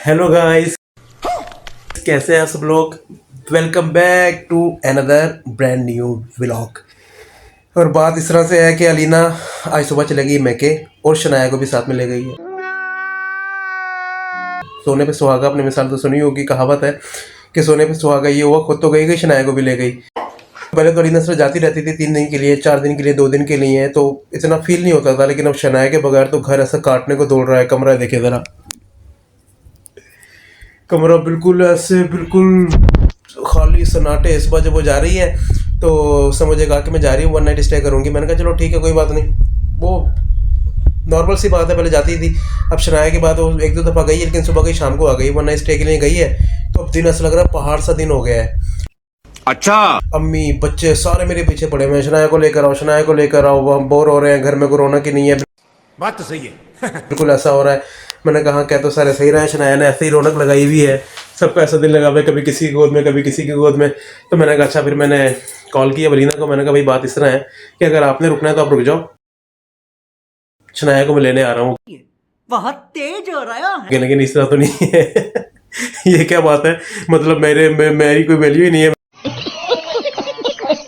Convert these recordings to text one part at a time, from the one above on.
Hello guys, कैसे हैं सब लोग। Welcome back to another brand new vlog. और बात इस तरह से है कि अलीना आज सुबह चले गई मैके और शनाया को भी साथ में ले गई है। सोने पे सुहागा, आपने मिसाल तो सुनी होगी, कहावत है कि सोने पे सुहागा, ये हुआ खुद तो गई शनाया को भी ले गई। पहले तो अलीना सिर्फ जाती रहती थी 3 दिन के लिए, 4 दिन के लिए, 2 दिन के लिए, तो इतना फील नहीं होता था। लेकिन अब शनाया के बगैर तो घर ऐसा काटने को दौड़ रहा है। कमरा देखे ज़रा, कमरा बिल्कुल ऐसे बिल्कुल खाली सन्नाटे। इस बार जब वो जा रही है तो समझेगा कि मैं जा रही हूँ, 1 नाइट स्टे करूँगी। मैंने कहा चलो ठीक है, कोई बात नहीं, वो नॉर्मल सी बात है। पहले जाती थी, अब शनाया के बाद वो 1-2 दफ़ा गई है, लेकिन सुबह गई, शाम को आ गई। 1 नाइट स्टे के लिए गई है तो अब दिन ऐसा लग रहा है पहाड़ सा दिन हो गया है। अच्छा, अम्मी बच्चे सारे मेरे पीछे पड़े हुए हैं, शनाया को लेकर आओ, शनाया को लेकर आओ। हम बोर हो रहे हैं, घर में कोरोना की नहीं है। बात तो सही है। बिल्कुल ऐसा हो रहा है। मैंने कहा क्या तो सारे सही रहे। शनाया ने ऐसे ही रौनक लगाई हुई है, सबको ऐसा दिल लगा हुआ है, कभी किसी की गोद में, कभी किसी की गोद में। तो मैंने कहा अच्छा, फिर मैंने कॉल किया अलीना को। मैंने कहा भाई बात इस तरह है कि अगर आपने रुकना है तो आप रुक जाओ, शनाया को मैं लेने आ रहा हूँ। बहुत तेज हो रहा है। लेकिन इस तरह तो नहीं है। ये क्या बात है, मतलब मेरी कोई वैल्यू ही नहीं है।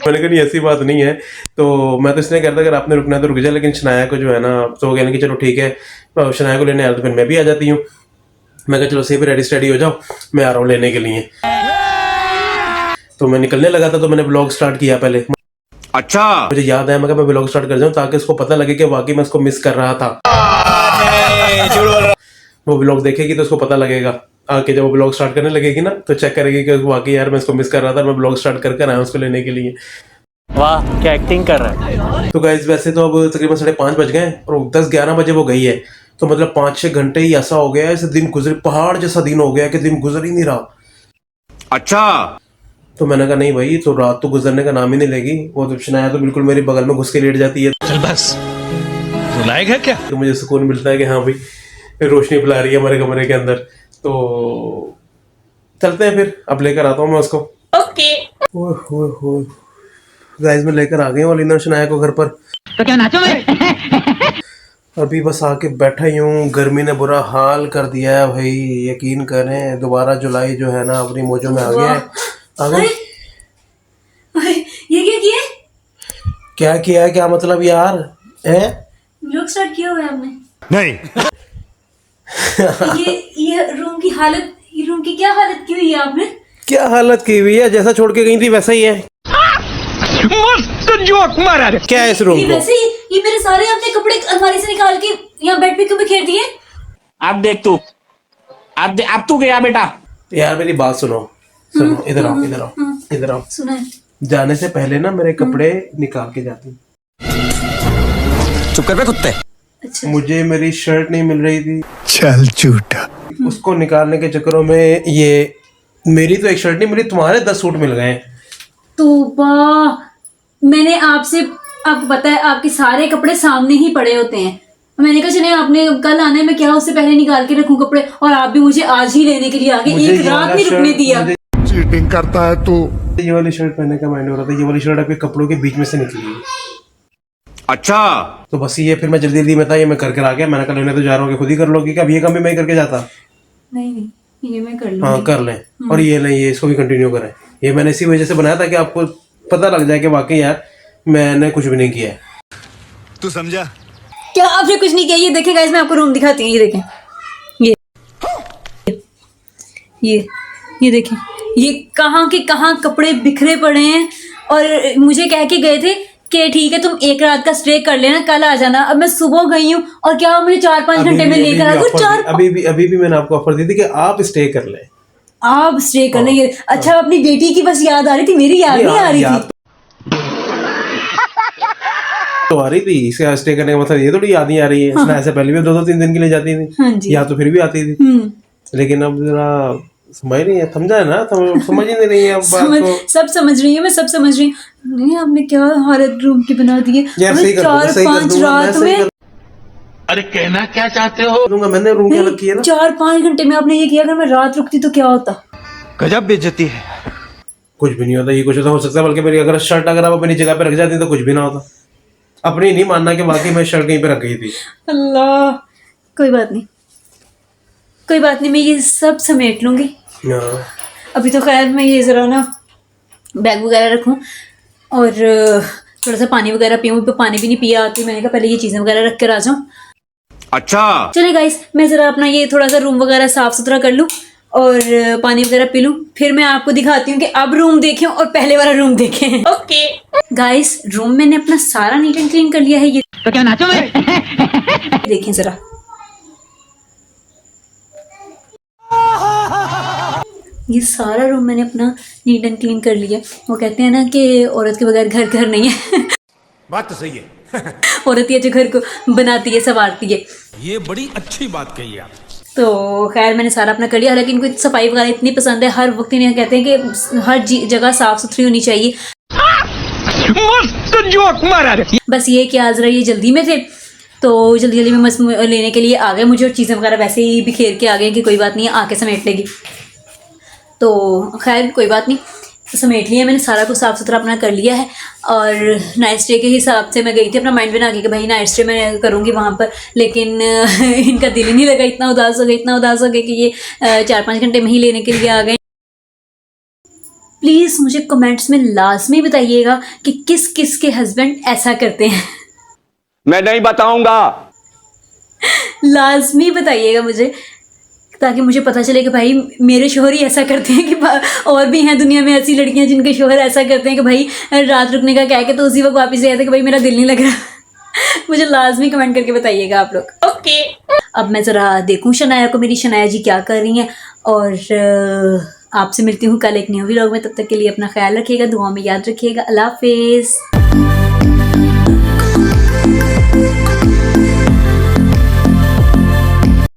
मैंने कहा नहीं, ऐसी बात नहीं है। तो मैं तो इसलिए कहता अगर आपने रुकना है तो रुक जाए। लेकिन शनाया को जो है ना, तो कहने कि चलो ठीक है, शनाया को लेने आ रहा तो फिर मैं भी आ जाती हूँ। मैं कहा चलो सही पे रेडी स्टेडी हो जाओ, मैं आ रहा हूँ लेने के लिए। तो मैं निकलने लगा था तो मैंने ब्लॉग स्टार्ट किया पहले। अच्छा, मुझे याद आया, मैं कहा मैं ब्लॉग स्टार्ट कर जाऊँ ताकि उसको पता लगे कि वाकई मैं उसको मिस कर रहा था। वो ब्लॉग देखेगी तो उसको पता लगेगा आके, जब वो ब्लॉग स्टार्ट करने लगेगी ना तो चेक करेगी कि वाकई यार मैं इसको मिस कर रहा था, मैं ब्लॉग स्टार्ट कर आया उसको लेने के लिए। वाह, क्या एक्टिंग कर रहा है। तो गाइस वैसे तो अब तकरीबन 5:30 बज गए और 10-11 बजे वो गई है। तो मतलब 5-6 घंटे ही ऐसा हो गया है, ऐसे दिन गुजरे, पहाड़ जैसा दिन हो गया कि दिन गुजर ही नहीं रहा। अच्छा, तो मैंने कहा नहीं भाई, तो रात तो गुजरने का नाम ही नहीं लेगी। वो तो शनाया तो बिल्कुल मेरे बगल में घुस के लेट जाती है। चल बस, रुलाएगा क्या? तो मुझे सुकून मिलता है कि हाँ भाई रोशनी फैला रही है हमारे कमरे के अंदर। तो चलते हैं फिर, अब लेकर आता हूँ मैं उसको। ओके। गाइस मैं लेकर आ गई हूँ अलीना शनाया को घर पर। तो क्या नाचो मैं? अभी बस आके बैठा ही हूँ। गर्मी ने बुरा हाल कर दिया है भाई, यकीन करें। दोबारा जुलाई जो है ना अपनी मौजों में आ गया है। आ गई। ये क्या किया? क्या किया है, क्या मतलब यार है? व्लॉग स्टार्ट किया हुआ है आपने? नहीं। ये रूम की हालत, ये रूम की क्या हालत की हुई है आपने? क्या हालत की हुई है, जैसा छोड़ के गई थी वैसा ही है। मस्त जोक मारा रे। क्या है इस रूम ये को? वैसे ही, ये मेरे सारे आपने कपड़े अलमारी से निकाल के यहाँ बेड पे क्यों बिखेर दिए? अब देख तू, अब तू गया बेटा। यार मेरी बात सुनो, सुनो, इधर आओ, इधर आओ, इधर आओ। सुना है? जाने से पहले ना मेरे कपड़े निकाल के जाती। चुप कर बे कुत्ते। अच्छा, मुझे मेरी शर्ट नहीं मिल रही थी, चल झूठा। उसको निकालने के चक्करों में ये मेरी तो एक शर्ट नहीं मिली, तुम्हारे 10 सूट मिल गए। तौबा, मैंने आपसे, आपको पता है आपके सारे कपड़े सामने ही पड़े होते हैं। मैंने कहा चले आपने कल आने में क्या उससे पहले निकाल के रखूं कपड़े, और आप भी मुझे आज ही लेने के लिए आ गए। मुझे एक ये रात वाला नहीं रुकने शर्ट- दिया। चीटिंग करता है तू। ये वाली शर्ट पहनने का माइंड हो रहा था, ये वाली शर्ट आपके कपड़ों के बीच में से निकली है। अच्छा, तो बस ये फिर मैं जल्दी जल्दी में था, ये मैं करके आ गया। मैंने कहा लेने तो जा रहा हूँ, खुद ही कर लोगी क्या? अब ये काम भी मैं ही करके जाता। नहीं नहीं, ये मैं कर हाँ लूंगी। कर लें, और ये नहीं, ये इसको भी कंटिन्यू करें। ये मैंने इसी वजह से बनाया था कि आपको पता लग जाए कि वाकई यार मैंने कुछ भी नहीं किया है। तू समझा? क्या आपने कुछ नहीं किया? ये देखें गाइस, मैं आपको रूम दिखाती हूँ। ये देखें, ये देखें, ये कहाँ के कहाँ कपड़े बिखरे पड़े हैं। और मुझे कह के गए थे कि ठीक है तुम एक रात का स्टे कर लेना, कल आ जाना। अब मैं सुबह गई हूँ और क्या मुझे 4-5 घंटे में लेकर आ गए। अभी भी मैंने आपको ऑफर दी थी कि आप स्टे कर लें। आप स्टे कर लेंगे? अच्छा, अपनी बेटी की बस याद आ रही थी, मेरी याद नहीं आ रही थी। तो आ रही थी, इसका स्टे करने का मतलब ये थोड़ी याद नहीं आ रही है। इसने ऐसे पहले भी 2-2-3 दिन के लिए जाती थी। हाँ जी। या तो फिर भी आती थी, लेकिन अब जरा समझ नहीं है, समझा है ना, समझ ही नहीं रही है अब बात को। सब समझ रही है, मैं सब समझ रही हूँ। नहीं, आपने क्या हालत रूम की बना दी है। यार सही कर दूंगा, सही कर 4-5 दूंगा, मैं रात सही में, कर अरे कहना क्या चाहते हो? दूंगा। मैंने रूम क्या अलग किया ना। 4-5 घंटे में आपने ये किया। अगर मैं रात रुकती तो क्या होता? गजब बेइज्जती है। कुछ भी नहीं होता, ये कुछ तो हो सकता है। बल्कि मेरी अगर शर्ट अगर आप अपनी जगह पे रख जाती तो कुछ भी ना होता। अपनी नहीं मानना कि वाकई मैं शर्ट कहीं पे रख गई थी। अल्लाह, कोई बात नहीं। कोई बात नहीं, मैं ये सब समेट लूँगी। हाँ। अभी तो खैर मैं ये ज़रा ना बैग वगैरह रखूँ और थोड़ा सा पानी वगैरह पीऊँ। तो पानी भी नहीं पिया आती, मैंने कहा पहले ये चीज़ें वगैरह रख कर आ जाऊँ। अच्छा चलिए गाइस, मैं ज़रा अपना ये थोड़ा सा रूम वगैरह साफ़ सुथरा कर लूँ और पानी वगैरह पी लूँ, फिर मैं आपको दिखाती हूँ कि अब रूम देखें और पहले वाला रूम देखें। ओके गाइस, रूम मैंने अपना सारा नीट एंड क्लीन कर लिया है। ये तो क्या नाचो मैं? देखें ज़रा, ये सारा रूम मैंने अपना नीट एंड क्लीन कर लिया। वो कहते हैं ना कि औरत के बगैर घर घर नहीं है। बात तो सही है। औरत ही जो घर को बनाती है, संवारती है। ये बड़ी अच्छी बात कही आप। तो खैर मैंने सारा अपना कर लिया। हालांकि इनको सफाई वगैरह इतनी पसंद है, हर वक्त इन्हें कहते हैं कि हर जगह साफ सुथरी होनी चाहिए। मस्त जोक मारा रे। बस ये कि आज ये जल्दी में थे तो जल्दी जल्दी में मस्त लेने के लिए आ गए मुझे, और चीज़ें वगैरह वैसे ही बिखेर के आ गए कि कोई बात नहीं आके समेट लेगी। तो खैर कोई बात नहीं, समेट लिया मैंने, सारा कुछ साफ़ सुथरा अपना कर लिया है। और नाइट स्टे के हिसाब से मैं गई थी, अपना माइंड बना के कि भाई नाइट स्टे मैं करूँगी वहाँ पर, लेकिन इनका दिल ही नहीं लगा। इतना उदास हो गए कि ये 4-5 घंटे में ही लेने के लिए आ गए। प्लीज़ मुझे कमेंट्स में लाजमी बताइएगा कि किस किस के हस्बैंड ऐसा करते हैं। मैं नहीं बताऊंगा। लाजमी बताइएगा मुझे, ताकि मुझे पता चले कि भाई मेरे शोहर ही ऐसा करते हैं कि और भी हैं दुनिया में ऐसी लड़कियां जिनके शोहर ऐसा करते हैं कि भाई रात रुकने का कह के तो उसी वक्त वापस जाते कि भाई मेरा दिल नहीं लग रहा। मुझे लाजमी कमेंट करके बताइएगा आप लोग। ओके, अब मैं ज़रा देखूं शनाया को, मेरी शनाया जी क्या कर रही हैं। और आपसे मिलती हूँ कल एक न्यू व्लॉग में। तब तक के लिए अपना ख्याल रखिएगा, दुआ में याद रखिएगा। अल्लाह हाफिज़।